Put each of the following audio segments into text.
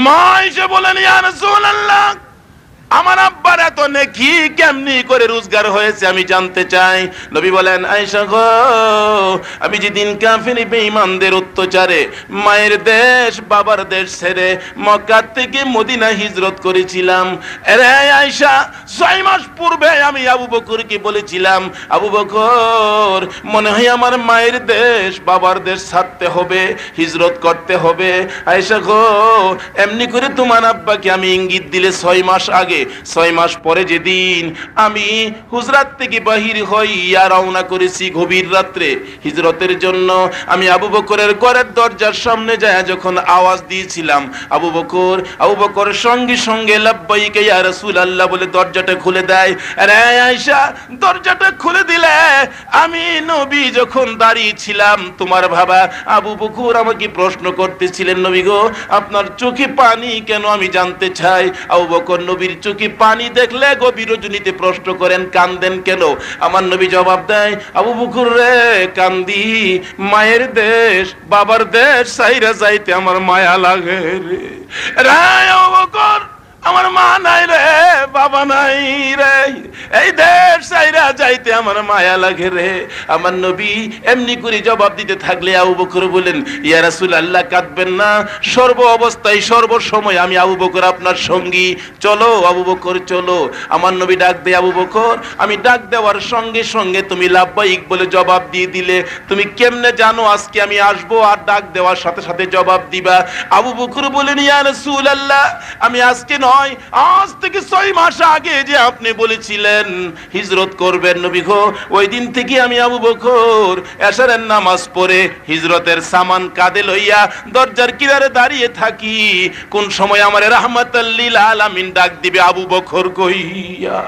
মা এসে বলেন, ইয়া রাসূলুল্লাহ, আমার আব্বার এত নেকি কেমনি করে রোজগার হয়েছে আমি জানতে চাই। নবী বলেন, আয়েশা গো, আমি যেদিন কাফির বেঈমানদের অত্যাচারে মায়ের দেশ বাবার দেশ ছেড়ে মক্কা থেকে মদিনা হিজরত করেছিলাম, আরে আয়েশা 6 মাস পূর্বে আমি আবু বকরকে বলেছিলাম, আবু বকর, মনে হয় আমার মায়ের দেশ বাবার দেশ ছাড়তে হবে, হিজরত করতে হবে। আয়েশা গো, এমনি করে তোমার আব্বাকে আমি ইঙ্গিত দিলে 6 মাস আগে, 6 মাস পরে যেদিন আমি হুজরাত থেকে বাহির হইয়া রওনা করেছি গভীর রাত্রে হিজরতের জন্য, আমি আবু বকরের ঘরের দরজার সামনে যায় যখন আওয়াজ দিয়েছিলাম, আবু বকর সঙ্গে সঙ্গে লাব্বাইকা ইয়া রাসূলুল্লাহ বলে দরজাটা খুলে দেয়। আরে আয়েশা, দরজাটা খুলে দিলে আমি নবী যখন দাঁড়িয়ে ছিলাম, তোমার বাবা আবু বকর আমাকে প্রশ্ন করতেছিলেন, নবী গো, আপনার চোখে পানি কেন আমি জানতে চাই। আবু বকর নবীর চোখে পানি দেখলে গভীর রজনীতে প্রশ্ন করেন, কান্দেন কেন? আমার নবী জবাব দেয়, আবু বকর রে, কান্দি মায়ের দেশ বাবার দেশ সাইরা যাইতে আমার মায়া লাগে রে। রায় আবু বকর, আমার মা নাই রে, বাবা নাই রে, এই দেশ সাইরা যাইতে আমার মায়া লাগে রে। আমার নবী এমনি করে জবাব দিতে থাকলে আবু বকর বলেন, ইয়া রাসূলুল্লাহ, কাঁদবেন না, সর্ব অবস্থায় সর্বসময় আমি আবু বকর আপনার সঙ্গী, চলো আবু বকর চলো। আমার নবী ডাক দেয় আবু বকর, আমি ডাক দেওয়ার সঙ্গে সঙ্গে তুমি লাব্বাইক বলে জবাব দিয়ে দিলে, তুমি কেমনে জানো আজকে আমি আসবো আর ডাক দেওয়ার সাথে সাথে জবাব দিবা? আবু বকর বলেন, ইয়া রাসূলুল্লাহ, আমি আজকে নয়, আজ থেকে 6 মাস আগে যে আপনি বলেছিলেন হিজরত করবেন নবী গো, ওই দিন থেকে আমি আবু বকর এশারের নামাজ পড়ে হিজরতের সামান কাঁধে লইয়া দরজার কিনারে দাঁড়িয়ে থাকি, কোন সময় আমার রাহমাতাল লিল আলামিন ডাক দিবে আবু বকর কইয়া।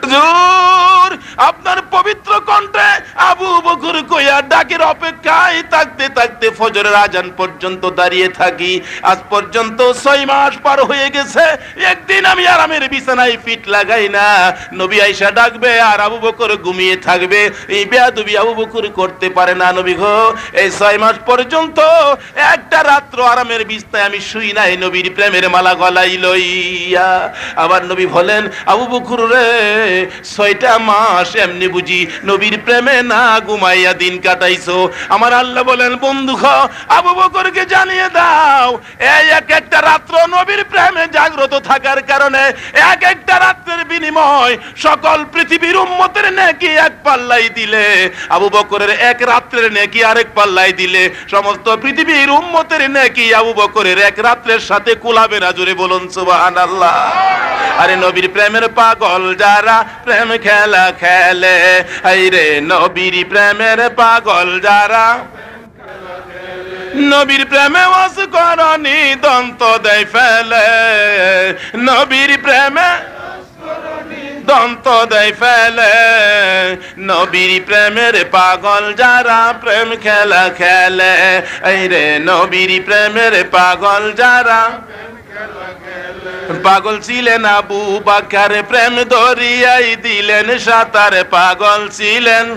হুজুর, আপনার পবিত্র কণ্ঠে আবু বকর কইয়া ডাকের অপেক্ষায় থাকতে থাকতে ফজরের আজান পর্যন্ত দাঁড়িয়ে থাকি। আজ পর্যন্ত 6 মাস পার হয়ে গেছে, একদিন আমি আরামের বিছানায় ফিট লাগাই না। নবী আয়েশা ডাকবে আর আবু বকর ঘুমিয়ে থাকবে, এই বেয়াদবি আবু বকর করতে পারে না। নবী গো, এই 6 মাস পর্যন্ত একটা রাত্র আরামের বিছানায় আমি শুই নাই নবীর প্রেমের মালা গলায় লইয়া। আবার নবী বলেন, আবু বকর রে, 6টা মাস এমনি বুঝি নবীর প্রেমে না ঘুমাইয়া দিন কাটাইছো? আমার আল্লাহ বলেন, বন্ধু আবু বকরকে জানিয়ে দাও, এই এক একটা রাত্র নবীর প্রেমে জাগ্রত থাকার কারণে এক একটা রাতের বিনিময় সকল পৃথিবীর উম্মতের নেকি এক পাল্লাই দিলে, আবু বকরের এক রাত্রের নেকি আরেক পাল্লাই দিলে সমস্ত পৃথিবীর উম্মতের নেকি আবু বকরের এক রাত্রের সাথে কুলাবে না। জোরে বলুন সুবহানাল্লাহ। আরে নবীর প্রেমের পাগল যারা প্রেম খেলা খেলে, আইরে নবীর প্রেমের পাগল যারা নবীর প্রেমে ওয়াজ করনি দন্ত দেয় ফেলে, নবীর প্রেমে দন্ত দেয় ফেলে, নবীর প্রেমের পাগল যারা প্রেম খেলা খেলে, এই রে নবীর প্রেমের পাগল যারা। পাগল ছিলেন আবু বকর, প্রেম দরিয়ায় দিলেন সাঁতার, পাগল ছিলেন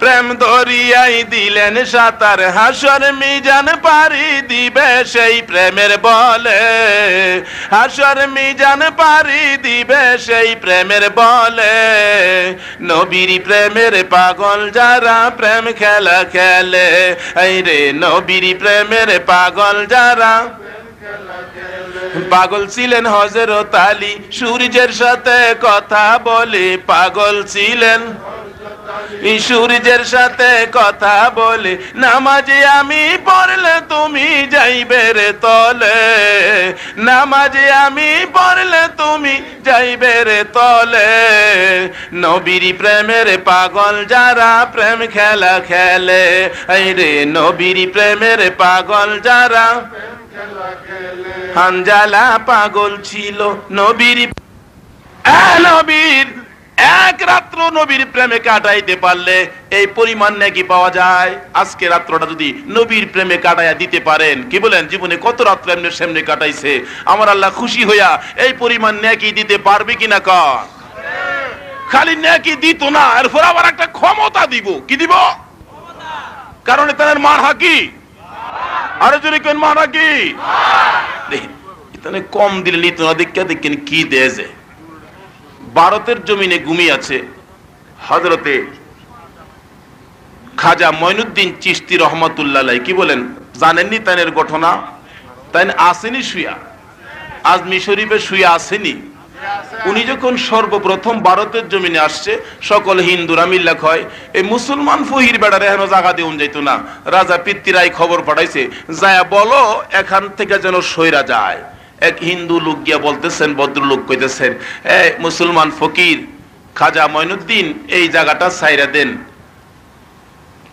প্রেম দরিয়ায় দিলেন সাঁতার, হাসর মিজান পারি দিবে সেই প্রেমের বলে, হাসর মিজান পারি দিবে সেই প্রেমের বলে, নবীর প্রেমের পাগল যারা প্রেম খেলা খেলে, এই রে নবীর প্রেমের পাগল যারা। পাগল ছিলেন হযরত আলী, সূর্যের সাথে কথা বলে, পাগল ছিলেন সূর্যের সাথে কথা বলে, নামাজে আমি পড়লে তুমি যাইবে রে তলে, নামাজে আমি পড়লে তুমি যাইবে রে তলে, নবীর প্রেমের পাগল যারা প্রেম খেলা খেলে, এই রে নবীর প্রেমের পাগল যারা। হানজালা পাগল ছিল নবীর, নবীর এক রাত্র নবীর প্রেমে কাটাইতে পারলে এই পরিমাণ নেকি পাওয়া যায়। আজকে রাত্রটা যদি নবীর প্রেমে কাটাইয়া দিতে পারেন, কি বলেন, জীবনে কত রাত্র এমনি সেমনি কাটাইছে, আমার আল্লাহ খুশি হইয়া এই পরিমাণ নেকি দিতে পারবে কিনা? কর, খালি নেকি দিত না, এরপর আবার একটা ক্ষমতা দিব। কি দিব? কারণ তার মার হাকি, আরো জোরে কেন মার হাকি? এখানে কম দিলে নিত না, দেখেন কি দেয় যে। ভারতের জমিনে ঘুমিয়ে আছে হযরতে খাজা মঈনুদ্দিন চিশতি রহমাতুল্লাহ আলাইহি। কি বলেন, জানেননি তাইনের ঘটনা? তাই আসেনি শুয়া, আজমি শরীফে শুয়া আসেনি। উনি যখন সর্বপ্রথম ভারতের জমিনে আসছে, সকল হিন্দুরা মিল্লা কয় এই মুসলমান ফহির বেড়ারে এখনো জায়গা দিউন যাইতো না। রাজা পিতৃরাই খবর পাঠাইছে, যায় বলো এখান থেকে যেন সইরা যায়। এক হিন্দু লোক গিয়া বলতেছেন, ভদ্রলোক কইতেছেন, মুসলমান ফকির খাজা মঈনুদ্দিন এই জায়গাটা ছাইরা দেন।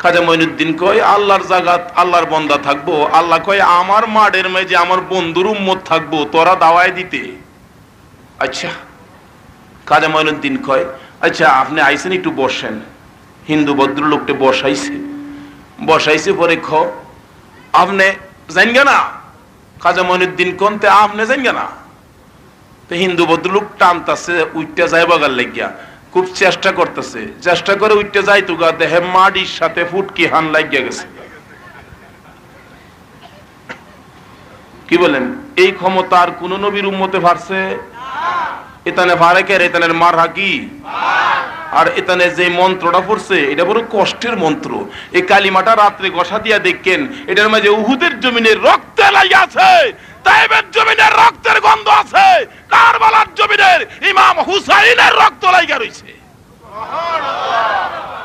খাজা মঈনুদ্দিন কয় আল্লাহর জায়গা, আল্লাহর বন্দা থাকবো। আল্লাহ কয় আমার মাঠের মাঝে আমার বন্ধুর উম্মত থাকবো, তোরা দাওয়ায় দিতে। আচ্ছা, খাজা মঈনুদ্দিন কয় আচ্ছা আপনি আইসেন, একটু বসেন। হিন্দু ভদ্রলোকটা বসাইছে পরে আপনি জানগা না? খাজা মঈনুদ্দিন কোনতে আপনি জানগা না? তো হিন্দু ভদ্রলোক টানতাছে উইটটা যাইবাগার লাগিয়া, খুব চেষ্টা করতেছে, চেষ্টা করে উইটটা যাইতো গা, দেহে মাটির সাথে ফুটকি হান লাগিয়া গেছে। কি বলেন, এই ক্ষমতা আর কোন নবীর উম্মতে পারছে? এখানে ফারেকের এখানের মার হাকি। আর এখানে যে মন্ত্রটা পড়ছে এটা বড় কষ্টের মন্ত্র। এই কালিমাটা রাত্রে গসা দিয়া দেখেন, এটার মাঝে উহুদের জমিনের রক্তে লাগিয়ে আছে, তাইবের জমিনের রক্তের গন্ধ আছে, কারবালার জমিনের ইমাম হুসাইনের রক্ত লাগিয়া রইছে।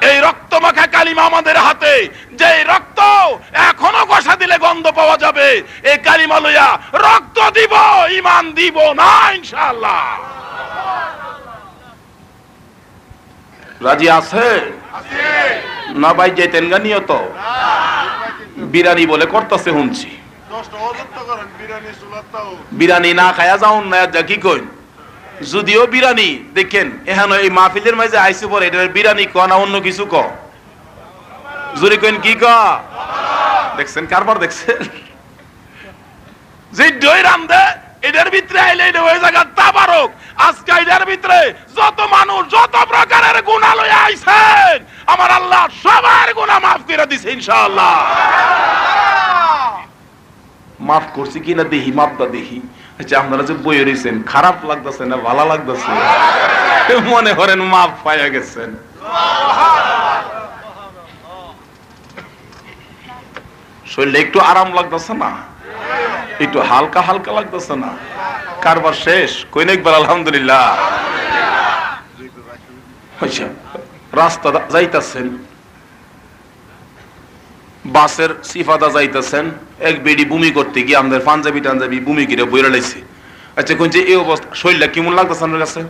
এই রক্ত মাখা কালিমা আমাদের হাতে, যে রক্ত এখনো গসা দিলে গন্ধ পাওয়া যাবে। এই কালিমা লইয়া রক্ত দিব, ঈমান দিব না ইনশাআল্লাহ। রাজি আছে না ভাই? যেতেন গা নিয়ত বিরানি বলে করতেছে শুনছি। বিরানি না খায়া যাউন না, যা কি কইন। যদিও বিরানি দেখেন এখানে এই মাহফিলের মাঝে আইসে পরে, এটা বিরানি ক না অন্য কিছু ক? জোরে কইন কি ক? দেখছেন কারবার, দেখছেন যে দই রান্দে এটার ভিতরে আইলে এটা ওই জায়গা তাবারক। আজকে এটার ভিতরে যত মানুষ যত প্রকারের গুনাহ লইয়া আইছেন, আমার আল্লাহ সবার গুনাহ মাফ করে দিছে ইনশাআল্লাহ। মাফ করছি কিনা দেখি, মাপটা দেখি। আচ্ছা আপনারা যে বই রয়েছেন, খারাপ লাগতেছে না ভালো লাগতেছে? মনে করেন মাফ পাইয়া গেছেন। শরীরে একটু আরাম লাগতেছে না? একটু হালকা হালকা লাগতেছে না? কারবার শেষ কই না একবার আলহামদুলিল্লাহ। আচ্ছা, রাস্তা যাইতাছেন, বাসের সিফাদা যাইতেছেন, এক বেডি বমি করতে গিয়ে আমাদের পাঞ্জাবি টাঞ্জাবি বমি করে বইরা লাইছে। আচ্ছা কোন যে এই অবস্থা, শরীরটা কেমন লাগতেছে আপনার কাছে?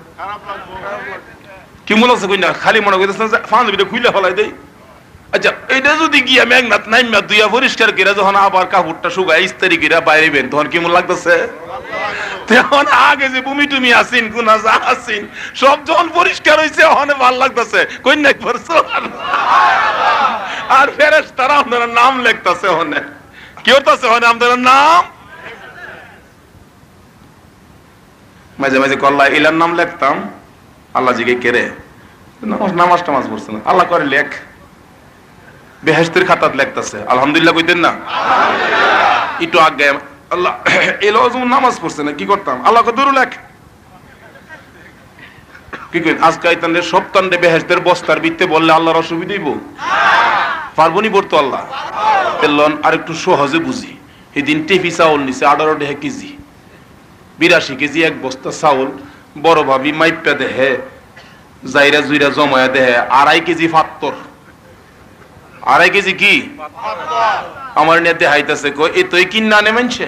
কেমন লাগছে? কই না খালি মনে করতেছেন পাঞ্জাবিটা খুলে ফেলাই দেই। আচ্ছা এটা যদি গিয়া মেঘনাথ নাইমা দুইয়া পরিষ্কার করে যখন আবার কাপড়টা শুকায় ইস্তারি করে বাইরেবেন, তখন কেমন লাগতেছে? তখন আগে যে বমি টুমি আসিন গুনা যা আসিন সব যখন পরিষ্কার হয়েছে ওখানে ভাল লাগতেছে। কই না একবার আর ফেরেশতারা আপনার নাম লিখতেছে, ওখানে কি হইতাছে? ওখানে আপনার নাম মাঝে মাঝে কল্লা ইলার নাম লিখতাম। আল্লাহ জিকে কেরে নামাজ টামাজ পড়ছে না, আল্লাহ করে লেখ, বেহেশতের খাতাত লিখতেছে। আলহামদুলিল্লাহ কইতেন না? একটু আগে আল্লাহ এলো নামাজ পড়ছে না, কি করতাম? আল্লাহ কদুর লেখ। কি কই আজকে আইতানে সপ্তাহে বেহেশতের বস্তার ভিতরে বললে আল্লাহর অসুবিধা হইব? পারবো নি পড়তো আল্লাহ? পেলন আর একটু সহজে বুঝি। এদিন টিফি চাউল নিছে 18 টাকা কেজি, 82 কেজি এক বস্তা চাউল। বড় ভাবি মাইপা দেহে জাইরা জুইরা জমায়া দেহে 2.5 কেজি ফাত্তর। 2.5 কেজি কি আমার নিয়ে দেখাইতেছে, কই এ তুই কিনা আনে মানছে?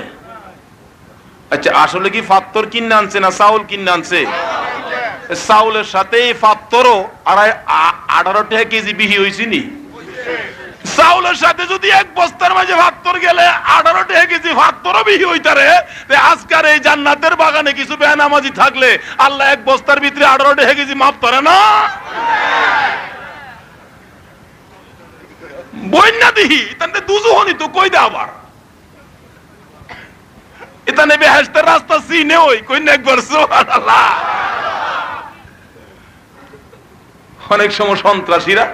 আচ্ছা আসলে কি ফাত্তর কিনা আনছে না চাউল কিনা আনছে? চাউলের সাথে ফাত্তরও 18 টাকা কেজি বিহি হয়েছি নি? চাউলের সাথে যদি এক বস্তার মাঝে ফাত্তর গেলে 18 টাকা কেজি ফাত্তরও বিহি হইতারে, আজকার এই জান্নাতের বাগানে কিছু বেনামাজি থাকলে আল্লাহ এক বস্তার ভিতরে 18 টাকা কেজি মাপ করে না? বন্যা দিহি তাহলে দুজুহনি তো কই দে আবার এখানে বেহেশতের রাস্তা চিনে ওই কই না একবার সুবহানাল্লাহ। অনেক সময় সন্ত্রাসীরা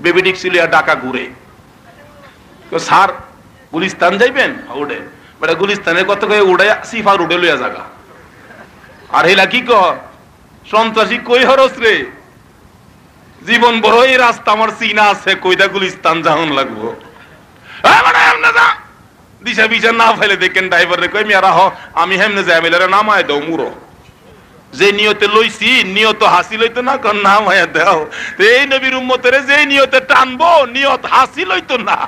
বেবিডিক সিলিয়া ডাকা ঘুরে, স্যার গুলিস্তান যাইবেন ওডে বড় গুলিস্তানের কত কয়ে উড়াই সিফার উড়ে লইয়া জায়গা আর হেলা কি ক সন্ত্রাসী কই হরস রে জীবন বড় এই রাস্তা আমার চিনা আছে কইদা গুলিস্তান যাওন লাগবো দিশা বিশা না ফাইলে দেখেন ড্রাইভার রে কই মিয়া হ আমি হেমনে যাই মিলে নামায় দাও মুরো যে নিয়তে লইছি নিয়ত হাসিল হইতো না কোন নাম হয়ে দাও এই নবীর উম্মতের যে নিয়তে টানবো নিয়ত হাসিল হইতো না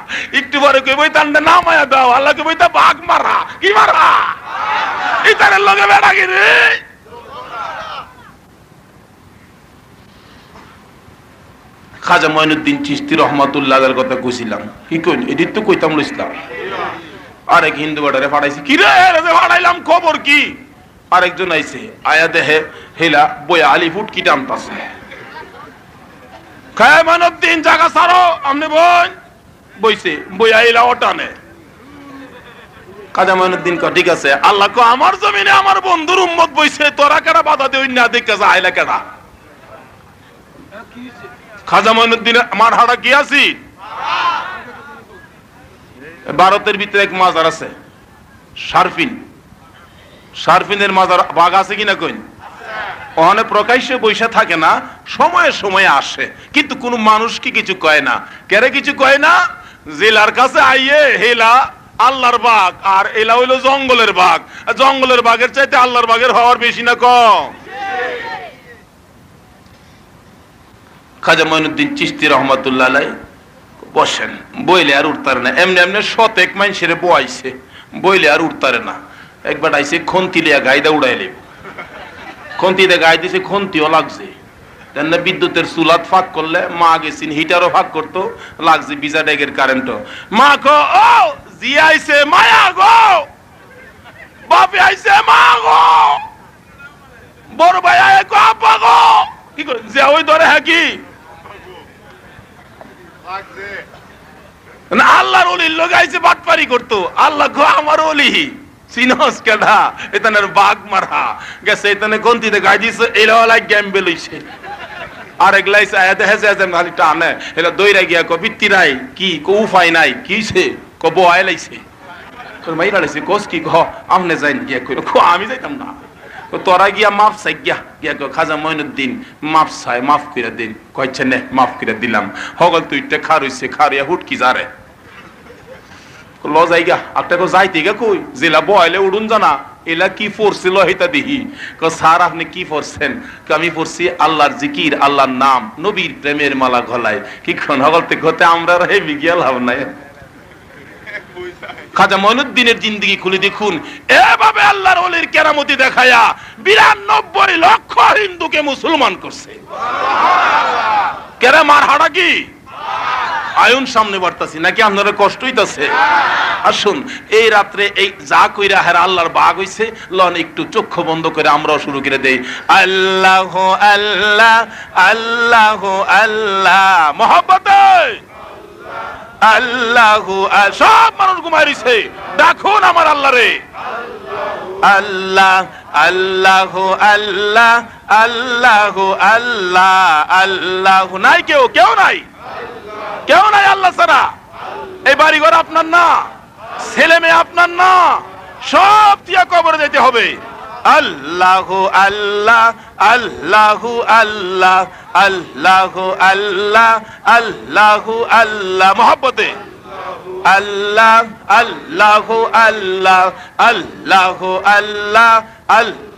একটু পরে কই বই টানতে নাম হয়ে দাও আল্লাহ কই বইতা বাঘ মারা কি মারা ইতারের লগে বেড়া কি রে খাজা মঈনুদ্দিন চিশতি রহমাতুল্লাহ আলাইহির কথা কইছিলাম কি কইন এদিক তো কইতাম লইছিলাম আরেক হিন্দু বাড়ারে ফাড়াইছি কি রে রে ফাড়াইলাম খবর কি আরেকজন আইছে আয়া দেহে হেলা বই আলি ফুট কি টানতাছে খায় মঈনুদ্দিন জায়গা ছাড়ো আমনে বই বইছে বই আইলা ওটানে খাজা মঈনুদ্দিন কো ঠিক আছে আল্লাহ কো আমার জমিনে আমার বন্ধুর উম্মত বইছে তোরা কেডা বাধা দেই না দেখে যা আইলা কেডা খাজা মঈনুদ্দিন আমার হাড়া কি আছি ভারতের ভিতরে এক মাজার আছে শারফিনের মাজার বাঘ আছে কিনা কইন ওখানে প্রকাশ্যে বৈশা থাকে না সময়ে সময়ে আসে কিন্তু কোন মানুষ কি কিছু কয় না কেরে কিছু কয় না জেলার কাছে আইয়ে হেলা আল্লাহর বাঘ আর এলা হইলো জঙ্গলের বাঘ জঙ্গলের বাঘের চাইতে আল্লাহর বাঘের হওয়ার বেশি না কম খাজা মঈনুদ্দিন চিশতি রহমাতুল্লাহ আলাইহি বসেন বইলে আর উঠতারে না এমনি এমনি শতেক মানুষের বইছে বইলে আর উঠতারে না একবার আইছে খন্তি লিয়া গাইদা উড়াইলে খন্তিতে গাই দিছে খন্তিও লাগছে তেমনি বিদ্যুতের চুলাত ফাঁক করলে মা গেছিন হিটারও ফাঁক করতো লাগছে বিজা ডেগের কারেন্টও মা কো ও জি আইছে মায়া গো বাপে আইছে মা গো বড় ভাই আয় গো আপা গো কি করে যে ওই ধরে হ্যাঁ কি আল্লাহর ওলির লোক আইছে বাটপারি করতো আল্লাহ গো আমার ওলি সিনস কেডা এতনের বাঘ মারা গেছে এতনে গন্তিতে গাই দিছে এলাওয়ালা গ্যাম্বে লইছে আর একলাইছে আয়াতে হেসে হেসে খালি টানে এলা দইরা গিয়া কো বিত্তি নাই কি কো উফাই নাই কিছে কো বয় লাইছে কো মাইরা লাইছে কোস কি কো আমনে যাইন গিয়া কইলো কো আমি যাইতাম না তোরা গিয়া মাফ চাই গিয়া খাজা মঈনুদ্দিন মাফ চাই মাফ করে দিন কইছে নে মাফ করে দিলাম হগল তুইতে খারইছে খারিয়া হুটকি যারে ল যাইগা একটা কো যাইতে গা কই জেলা বয়লে উড়ুন জানা এলা কি পড়ছিল হেতা দেখি কো স্যার আপনি কি পড়ছেন আমি পড়ছি আল্লাহর জিকির আল্লাহর নাম নবীর প্রেমের মালা গলায় কি কোন হগলতে গতে আমরা হে বিজ্ঞান লাভ নাই খাজা মঈনুদ্দিনের জিন্দেগি খুলে দেখুন এভাবে আল্লাহর ওলির কেরামতি দেখায়া 92 লক্ষ হিন্দুকে মুসলমান করছে কেরে মার হাড়া কি আয়ুন সামনে বাড়তাছি নাকি আপনারা কষ্ট হইতাছে আসুন এই রাত্রে এই যা কইরা হের আল্লাহর বাগ হইছে লন একটু চক্ষু বন্ধ করে আমরাও শুরু করে দেই আল্লাহ আল্লাহ আল্লাহ আল্লাহ মহব্বতে আল্লাহু সব মানুষ ঘুমাইছে দেখুন আমার আল্লাহ রে আল্লাহ আল্লাহ আল্লাহ আল্লাহ আল্লাহ আল্লাহ নাই কেউ নাই আল্লাহ ছাড়া এই বাড়ি ঘর আপনার না ছেলে মেয়ে আপনার না সব দিয়া কবরে যেতে হবে আল্লাহ আল্লাহ আল্লাহ আল্লাহ আল্লাহ আল্লাহ আল্লাহ আল্লাহ মহব্বতে আল্লাহ আল্লাহ আল্লাহ আল্লাহ আল্লাহ আল্লাহ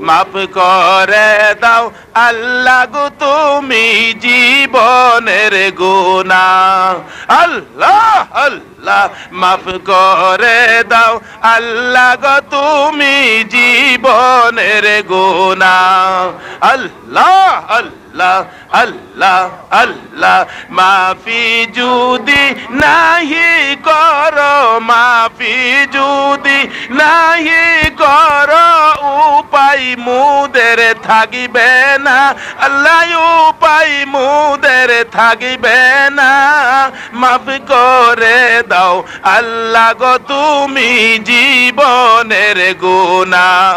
মাফ করে দাও আল্লাহ গো তুমি জীবনের গুনাহ আল্লাহ আল্লাহ মাফ করে দাও আল্লাহ গো তুমি জীবনের গুনাহ আল্লাহ আল্লাহ আল্লাহ আল্লাহ মাফি যদি নাহি করো মাফি যদি নাহি করো উপায় মুদের থাকিবে না আল্লাহ উপায় মুদের থাকিবে না মাফ করে দাও আল্লাহ গো তুমি জীবনের গুনাহ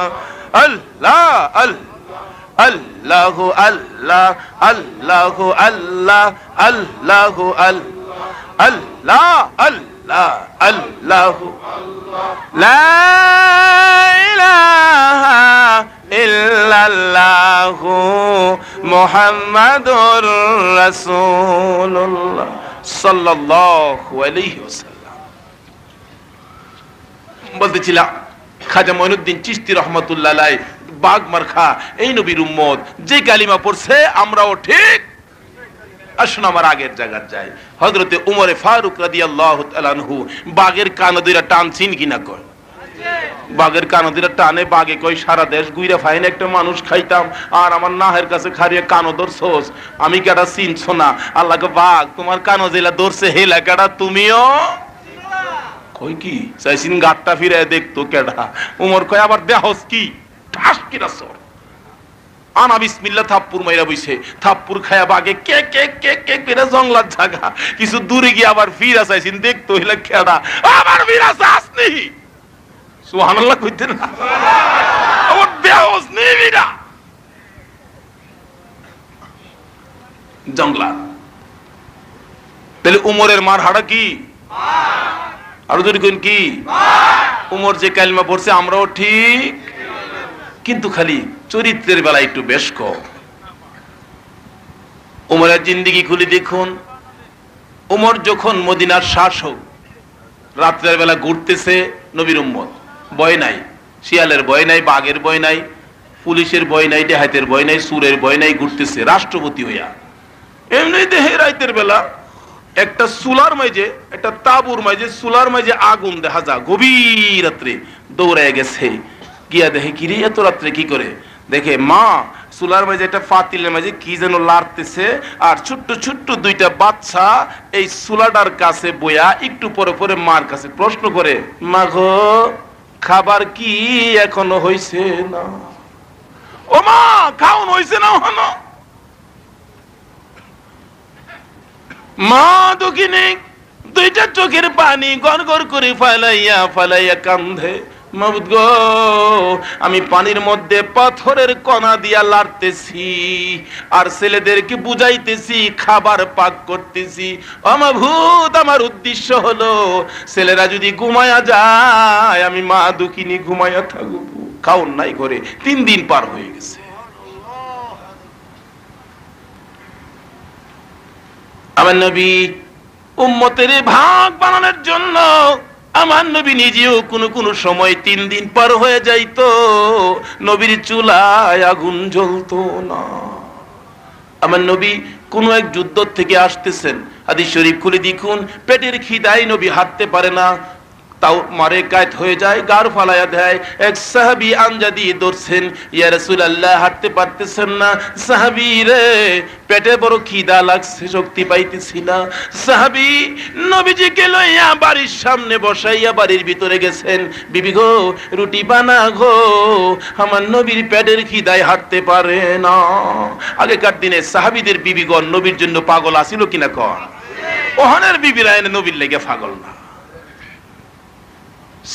আল্লাহ আল্লাহ আল্লাহ আল্লাহ আল্লাহ আল্লাহ আল্লাহ আল্লাহ লা আল্লাহু লা ইলাহা ইল্লাল্লাহু মুহাম্মাদুর রাসূলুল্লাহ সাল্লাল্লাহু আলাইহি ওয়াসাল্লাম। বলতেছিলাম খাজা মঈনুদ্দিন চিশতি রাহমাতুল্লাহ আলাইহি বাগমারখা এই নবীর উম্মত যে কালিমা পড়ছে আমরাও ঠিক। আসুন আমার আগের জায়গায় যাই। হযরতে উমরে ফারুক রাদিয়াল্লাহু তাআলা আনহু বাগের কান ধইরা টানছিন কিনা কয়? বাগের কান ধইরা টানে, বাগে কয় সারা দেশ গুইরা ফাইন একটা মানুষ খাইতাম আর আমার নাহের কাছে খারিয়ে কানো ধরছস, আমি কেডা চিনছো না? আল্লাহকে বাঘ তোমার কানো জেলা ধরছে হেলা কেডা তুমিও? কই কি চাইছিন গাটটা ফিরে দেখতো কেডা? উমর কয় আবার দেহস কি? ঠাস কিরা সর আনা বিসমিল্লাহ থাপ্পুর মাইরা বইছে, থাপ্পুর খায়া বাগে কে কে কে কে করে জঙ্গলার জায়গা কিছু দূরে গিয়ে আবার ফিরা চাইছিন দেখতো হেলা কেডা? আবার ফিরা চাসনি সুবহানাল্লাহ কইতেন না? আবার দেহস নি ফিরা জঙ্গলা। তাহলে উমরের মার হাড়া কি? আর যদি কোন কি উমর যে কালিমা পড়ছে আমরাও ঠিক, কিন্তু খালি চরিত্রের বেলা একটু বেশ কম। উমরের জিন্দেগি খুলে দেখুন। উমর যখন মদিনার শাসক, রাত্রের বেলা ঘুরতেছে, নবীর উম্মত, ভয় নাই, শিয়ালের ভয় নাই, বাঘের ভয় নাই, পুলিশের ভয় নাই, ডাকাতের ভয় নাই, চোরের ভয় নাই, ঘুরতেছে রাষ্ট্রপতি হইয়া। এমনি দেহে রাতের বেলা একটা চুলার মাঝে, একটা তাবুর মাঝে, চুলার মাঝে আগুন দেখা যা, গভীর রাত্রে দৌড়ায় গেছে, গিয়া দেখে কিরে এত রাত্রে কি করে? দেখে মা চুলার মাঝে একটা পাতিলের মাঝে কি যেন লাড়তেছে, আর ছোট্ট ছোট্ট দুইটা বাচ্চা এই চুলাটার কাছে বইয়া একটু পরে পরে মার কাছে প্রশ্ন করে, মা গো খাবার কি এখনো হইছে না? ও মা খাওন হইছে না? হনো মা দুঃখিনী দুইটা চোখের পানি গড় গড় করে ফালাইয়া ফালাইয়া কান্দে, মাবুদ গো আমি পানির মধ্যে পাথরের কণা দিয়া লাড়তেছি আর ছেলেদেরকে বুঝাইতেছি, খাবার পাক করতেছি। ও মাবুদ আমার উদ্দেশ্য হলো ছেলেরা যদি ঘুমায়া যায় আমি মা দুঃখিনী ঘুমায়া থাকবো, খাওন নাই করে। 3 দিন পার হয়ে গেছে। আমার নবী উম্মতের ভাগ বানানোর জন্য আমার নবী নিজেও কোন সময় 3 দিন পার হয়ে যাইতো, নবীর চুলায় আগুন জ্বলতো না। আমার নবী কোন এক যুদ্ধ থেকে আসতেছেন, হাদিস শরীফ খুলে দেখুন, পেটের খিদায় নবী হাঁটতে পারে না, তাও মারে কায়ত হয়ে যায়, গার ফালায়া দেয়। এক সাহাবী আঞ্জা দিয়ে ধরছেন, ইয়া রাসূলুল্লাহ হাঁটতে পারতেছেন না, সাহাবী রে পেটে বড় খিদা লাগছে, শক্তি পাইতেছি না। সাহাবী নবীজিকে লইয়া বাড়ির সামনে বসাইয়া বাড়ির ভিতরে গেছেন, বিবি গো রুটি বানা গো, আমার নবীর পেটের খিদায় হাঁটতে পারে না। আগেকার দিনে সাহাবীদের বিবিগণ নবীর জন্য পাগল আছিল কিনা কন? ওহানের বিবিরা এনে নবীর লেগে পাগল না।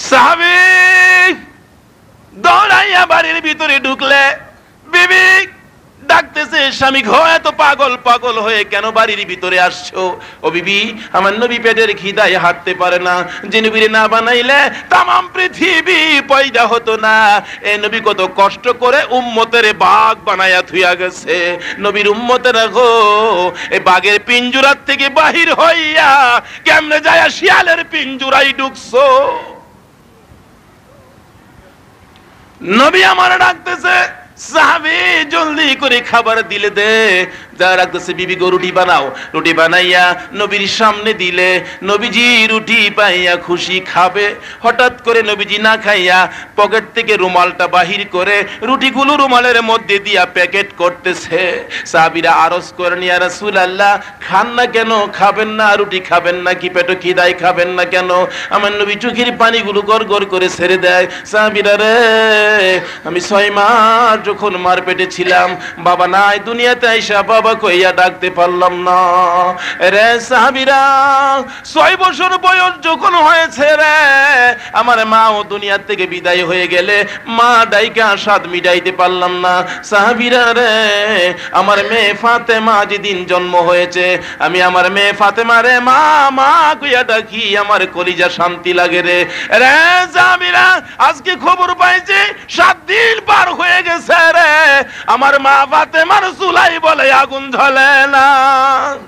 সাহাবী দৌড়াইয়া বাড়ির ভিতরে ঢুকলে বিবি ডাকতেছে, স্বামী গো এত পাগল পাগল হয়ে কেন বাড়ির ভিতরে আসছো? ও বিবি আমার নবী পেটের খিদায় হাঁটতে পারে না, যে নবীরে না বানাইলে তামাম পৃথিবী পয়দা হতো না। এই নবী কত কষ্ট করে উম্মতের বাঘ বানায়া থুইয়া গেছে। নবীর উম্মতেরা গো এই বাঘের পিঞ্জুরার থেকে বাহির হইয়া কেমনে যায় শিয়ালের পিঞ্জুরাই ঢুকছো? নবী আমার ডাকতেছে, সাহাবী জলদি করে খাবার দিলে দে, যা রাখতেছে বিবি গো রুটি বানাও। রুটি বানাইয়া নবীর সামনে দিলে নবীজি রুটি পাইয়া খুশি খাবে। হঠাৎ করে নবীজি না খাইয়া পকেট থেকে রুমালটা বাহির করে রুটিগুলো রুমালের মধ্যে দিয়া প্যাকেট করতেছে। সাহাবীরা আরজ করেন, ইয়া রাসূলুল্লাহ খান না কেন? খাবেন না? রুটি খাবেন না কি? পেটো খিদায় খাবেন না কেন? আমার নবী চোখের পানিগুলো গড় গড় করে ছেড়ে দেয়। সাহাবীরা রে আমি 6 মাস যখন মার পেটে ছিলাম, বাবা নাই দুনিয়াতে আইসা বাবা কইয়া ডাকতে পারলাম না। রে সাহাবীরা, 6 বছর বয়স যখন হয়েছে রে, আমার মা ও দুনিয়া থেকে বিদায় হয়ে গেলে মা ডাইকা স্বাদ মিটাইতে পারলাম না। সাহাবীরা রে, আমার মেয়ে ফাতেমা যেদিন জন্ম হয়েছে, আমি আমার মেয়ে ফাতেমা রে মা মা কইয়া ডাকি, আমার কলিজা শান্তি লাগে রে। রে সাহাবীরা, আজকে খবর পাইছি 7 দিন পার হয়ে গেছে রে, আমার মা ফাতেমার চুলাই বলে আগুন জ্বলে না।